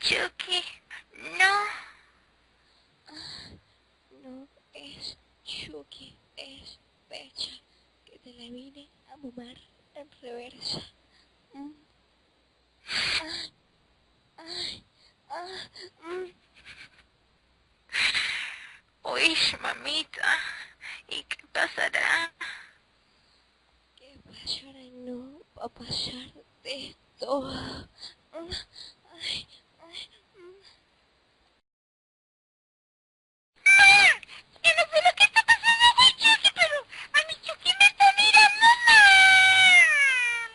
Chucky, no. No es Chucky, es Pecha, que te la vine a mamar en reversa. Ay, ay, ay, Uy, mamita, ¿y qué pasará? ¿qué pasará? No va a pasar de todo. Ay, ay, Yo no sé lo que está pasando con Chucky, pero a mi Chucky me está mirando mal.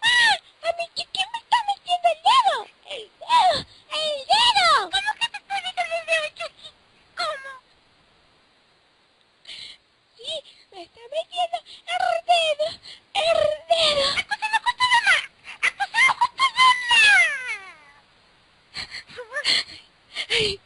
¡A mi Chucky me está metiendo el dedo! ¡El dedo! ¡El dedo! ¿Cómo que te está metiendo el dedo, Chucky? ¿Cómo? Sí, me está metiendo el dedo, el dedo. ¡Acúsalo con tu mamá! ¡Acúsalo con tu mamá! Ay,